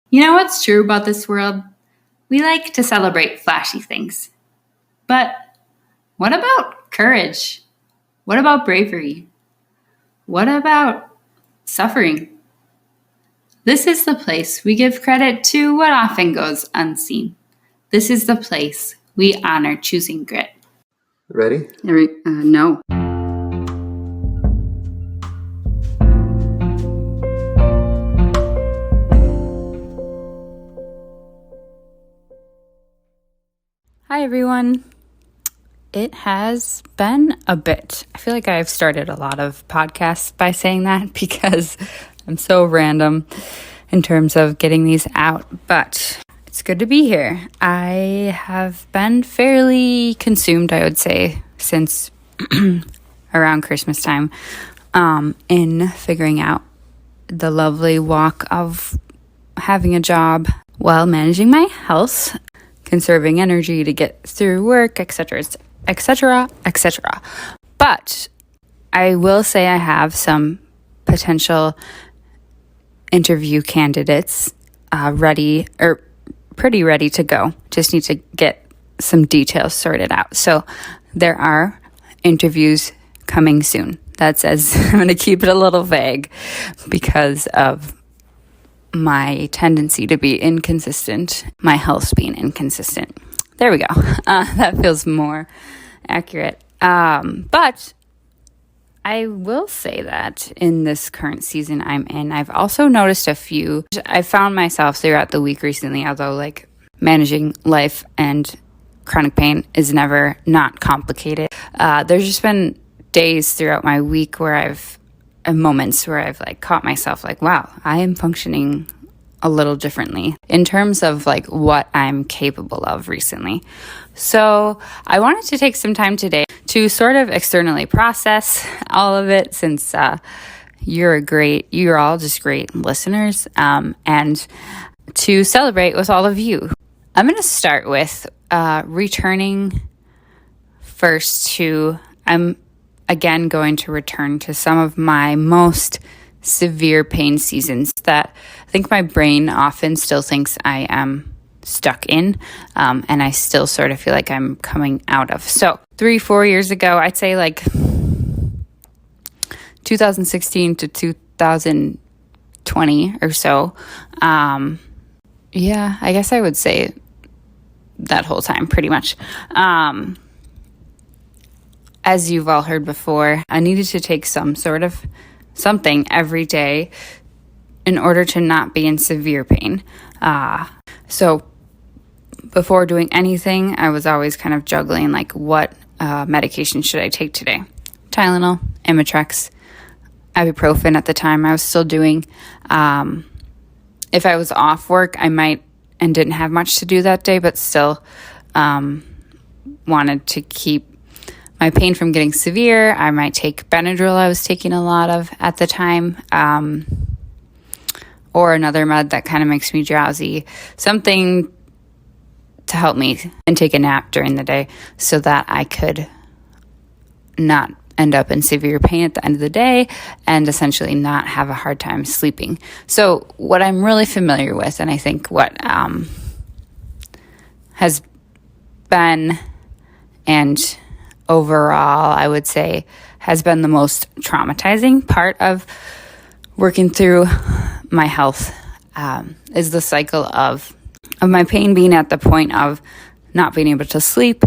You know what's true about this world? We like to celebrate flashy things. But what about courage? What about bravery? What about suffering? This is the place we give credit to what often goes unseen. This is the place we honor choosing grit. Ready? No. Hi, everyone. It has been a bit. I feel like I've started a lot of podcasts by saying that because I'm so random in terms of getting these out, but it's good to be here. I have been fairly consumed, I would say, since around Christmas time in figuring out the lovely walk of having a job while managing my health, conserving energy to get through work, etc., etc., etc. But I will say I have some potential interview candidates ready, or pretty ready to go. Just need to get some details sorted out. So there are interviews coming soon. That says I'm going to keep it a little vague because of my tendency to be inconsistent, my health being inconsistent. There we go. That feels more accurate. But I will say that in this current season I'm in, I've also noticed a few. I found myself throughout the week recently, although like managing life and chronic pain is never not complicated. There's just been days throughout my week where moments where I've like caught myself like, wow, I am functioning a little differently in terms of like what I'm capable of recently. So I wanted to take some time today to sort of externally process all of it, since you're all just great listeners, and to celebrate with all of you. I'm going to start with returning first to, I'm again going to return to some of my most severe pain seasons that I think my brain often still thinks I am stuck in, and I still sort of feel like I'm coming out of. So 3-4 years ago, I'd say like 2016 to 2020 or so. Yeah, I guess I would say that whole time pretty much. As you've all heard before, I needed to take some sort of something every day in order to not be in severe pain. So before doing anything, I was always kind of juggling like what medication should I take today? Tylenol, Imitrex, ibuprofen at the time I was still doing. If I was off work, I might and didn't have much to do that day, but still wanted to keep my pain from getting severe. I might take Benadryl, I was taking a lot of at the time, or another med that kind of makes me drowsy, something to help me, and take a nap during the day so that I could not end up in severe pain at the end of the day and essentially not have a hard time sleeping. So what I'm really familiar with, and I think what has been, and overall, I would say, has been the most traumatizing part of working through my health is the cycle of my pain being at the point of not being able to sleep,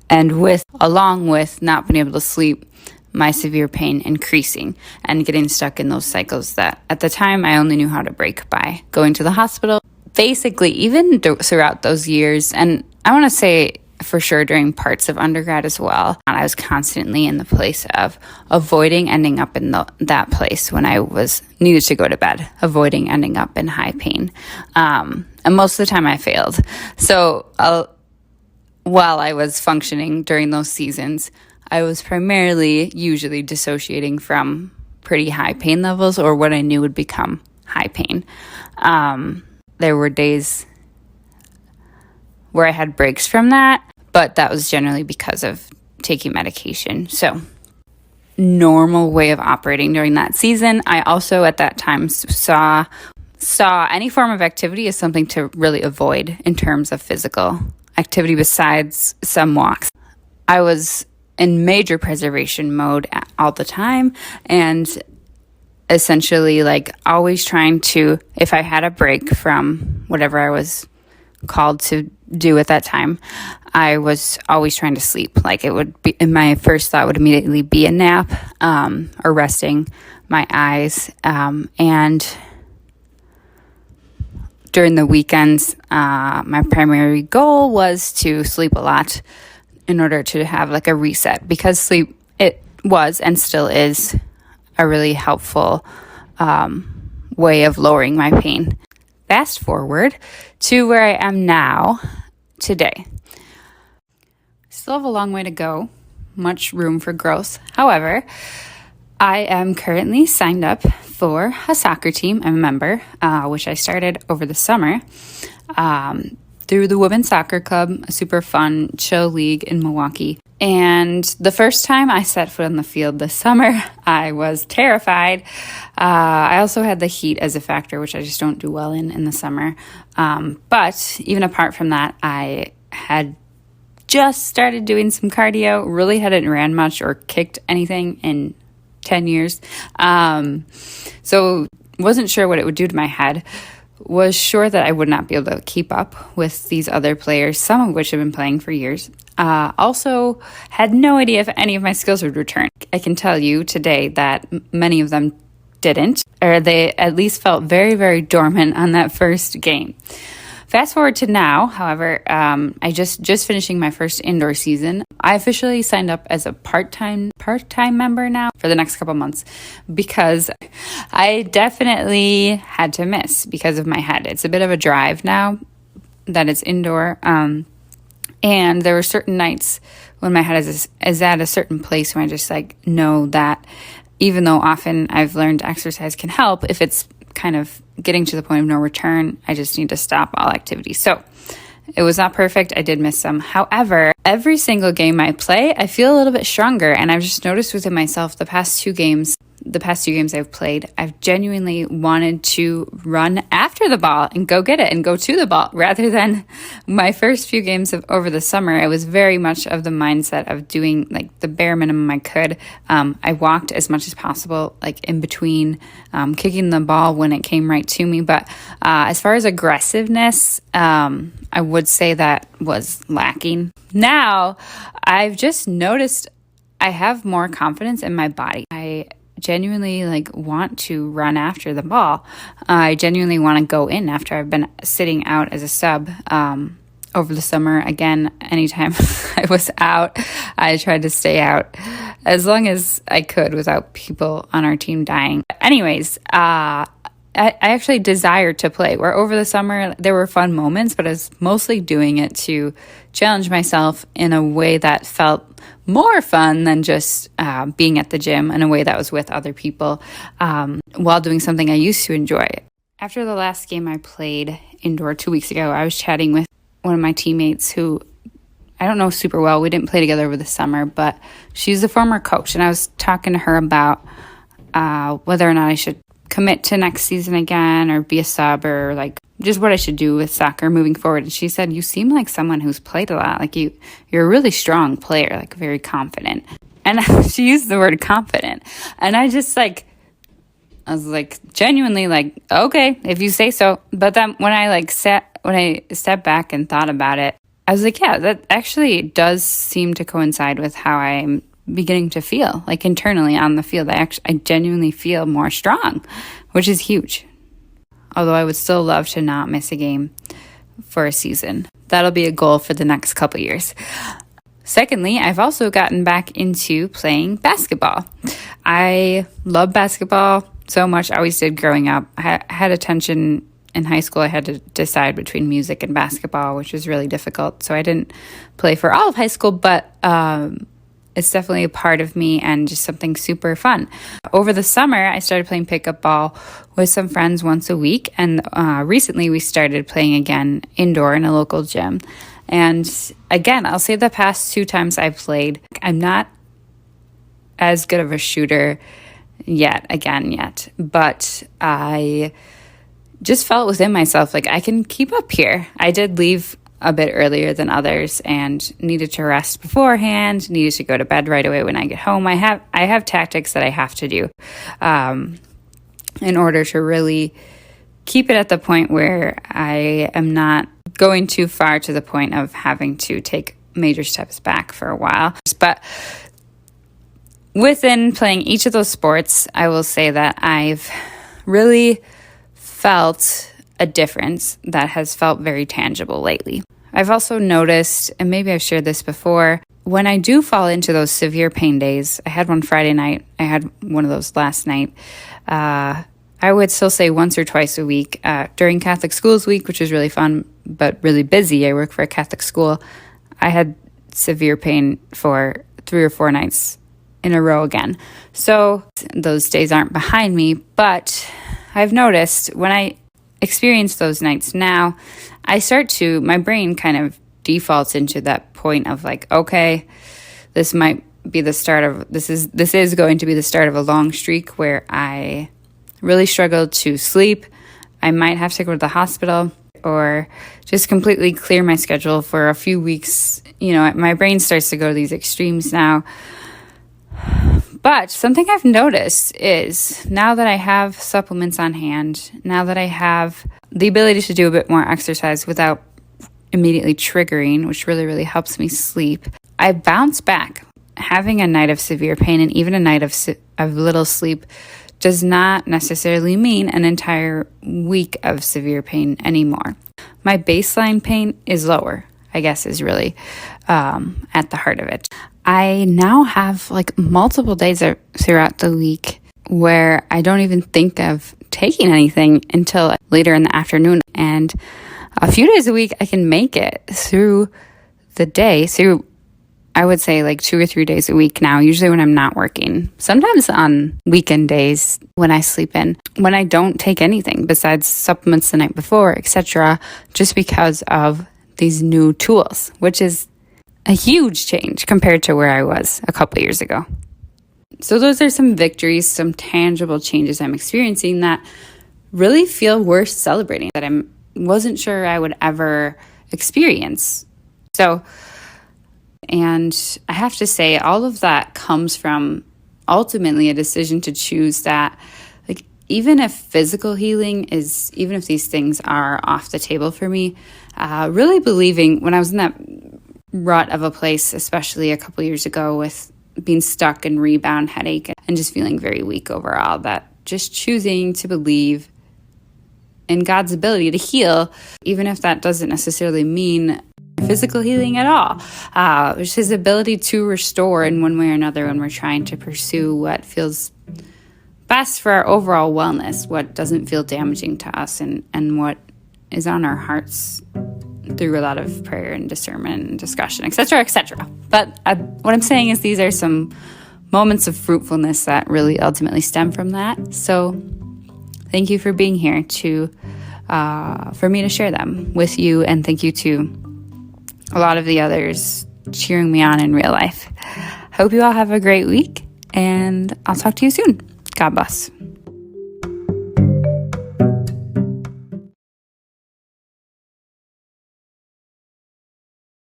and along with not being able to sleep, my severe pain increasing and getting stuck in those cycles that at the time I only knew how to break by going to the hospital. Basically, even throughout those years, and I want to say for sure during parts of undergrad as well, I was constantly in the place of avoiding ending up in that place when I needed to go to bed, avoiding ending up in high pain. And most of the time I failed. So while I was functioning during those seasons, I was primarily usually dissociating from pretty high pain levels or what I knew would become high pain. There were days where I had breaks from that, but that was generally because of taking medication. So normal way of operating during that season. I also at that time saw saw any form of activity as something to really avoid in terms of physical activity besides some walks. I was in major preservation mode all the time, and essentially always trying to, if I had a break from whatever I was called to do at that time, I was always trying to sleep. It would be, my first thought would immediately be a nap, or resting my eyes. And during the weekends, my primary goal was to sleep a lot in order to have a reset, because sleep, it was and still is a really helpful way of lowering my pain. Fast forward to where I am now, today. Still have a long way to go, much room for growth. However, I am currently signed up for a soccer team. I'm a member, which I started over the summer through the Women's Soccer Club, a super fun, chill league in Milwaukee. And the first time I set foot on the field this summer, I was terrified. I also had the heat as a factor, which I just don't do well in the summer. But even apart from that, I had just started doing some cardio, really hadn't ran much or kicked anything in 10 years. So wasn't sure what it would do to my head. Was sure that I would not be able to keep up with these other players, some of which have been playing for years. Also had no idea if any of my skills would return. I can tell you today that many of them didn't, or they at least felt very, very dormant on that first game. Fast forward to now, however, I just finishing my first indoor season. I officially signed up as a part-time member now for the next couple months, because I definitely had to miss because of my head. It's a bit of a drive now that it's indoor. And there were certain nights when my head is at a certain place when I just know that even though often I've learned exercise can help, if it's kind of getting to the point of no return, I just need to stop all activity. So it was not perfect. I did miss some. However, every single game I play, I feel a little bit stronger. And I've just noticed within myself the past two games I've played, I've genuinely wanted to run after the ball and go get it and go to the ball, rather than my first few games over the summer. I was very much of the mindset of doing the bare minimum I could. I walked as much as possible, in between kicking the ball when it came right to me. But as far as aggressiveness, I would say that was lacking. Now, I've just noticed I have more confidence in my body. I genuinely want to run after the ball. I genuinely want to go in after I've been sitting out as a sub over the summer. Again, anytime I was out, I tried to stay out as long as I could without people on our team dying. Anyways, I actually desired to play, where over the summer there were fun moments, but I was mostly doing it to challenge myself in a way that felt more fun than just being at the gym, in a way that was with other people while doing something I used to enjoy. After the last game I played indoor 2 weeks ago, I was chatting with one of my teammates who I don't know super well. We didn't play together over the summer, but she's a former coach, and I was talking to her about whether or not I should commit to next season again or be a sub, or just what I should do with soccer moving forward. And she said, you seem like someone who's played a lot. You're a really strong player, very confident. And she used the word confident. And I just I was genuinely okay, if you say so. But then when I stepped back and thought about it, I was yeah, that actually does seem to coincide with how I'm beginning to feel internally on the field. I genuinely feel more strong, which is huge. Although I would still love to not miss a game for a season. That'll be a goal for the next couple years. Secondly, I've also gotten back into playing basketball. I love basketball so much. I always did growing up. I had a tension in high school. I had to decide between music and basketball, which was really difficult. So I didn't play for all of high school, but it's definitely a part of me and just something super fun. Over the summer, I started playing pickup ball with some friends once a week. And recently we started playing again indoor in a local gym. And again, I'll say the past 2 times I've played, I'm not as good of a shooter yet, but I just felt within myself like I can keep up here. I did leave a bit earlier than others and needed to rest beforehand, needed to go to bed right away when I get home. I have tactics that I have to do in order to really keep it at the point where I am not going too far to the point of having to take major steps back for a while. But within playing each of those sports, I will say that I've really felt a difference that has felt very tangible lately. I've also noticed, and maybe I've shared this before, when I do fall into those severe pain days, I had one Friday night, I had one of those last night, I would still say once or twice a week during Catholic Schools Week, which is really fun, but really busy. I work for a Catholic school. I had severe pain for 3 or 4 nights in a row again. So those days aren't behind me, but I've noticed when I experience those nights now, my brain kind of defaults into that point of like, okay, this is going to be the start of a long streak where I really struggle to sleep. I might have to go to the hospital or just completely clear my schedule for a few weeks. My brain starts to go to these extremes now. But something I've noticed is now that I have supplements on hand, now that I have the ability to do a bit more exercise without immediately triggering, which really, really helps me sleep, I bounce back. Having a night of severe pain and even a night of little sleep does not necessarily mean an entire week of severe pain anymore. My baseline pain is lower, I guess, is really at the heart of it. I now have like multiple days throughout the week where I don't even think of taking anything until later in the afternoon. And a few days a week, I can make it through the day, I would say like 2 or 3 days a week now, usually when I'm not working. Sometimes on weekend days when I sleep in, when I don't take anything besides supplements the night before, etc., just because of these new tools, which is a huge change compared to where I was a couple years ago. So those are some victories, some tangible changes I'm experiencing that really feel worth celebrating, that I wasn't sure I would ever experience. And I have to say, all of that comes from ultimately a decision to choose that, like, even if physical healing even if these things are off the table for me, really believing when I was in that rut of a place, especially a couple years ago with being stuck in rebound headache and just feeling very weak overall, that just choosing to believe in God's ability to heal, even if that doesn't necessarily mean physical healing at all, which his ability to restore in one way or another when we're trying to pursue what feels best for our overall wellness, what doesn't feel damaging to us, and what is on our hearts through a lot of prayer and discernment and discussion, etc., etc. But what I'm saying is these are some moments of fruitfulness that really ultimately stem from that. So thank you for being here for me to share them with you, and thank you to a lot of the others cheering me on in real life. Hope you all have a great week, and I'll talk to you soon. God bless.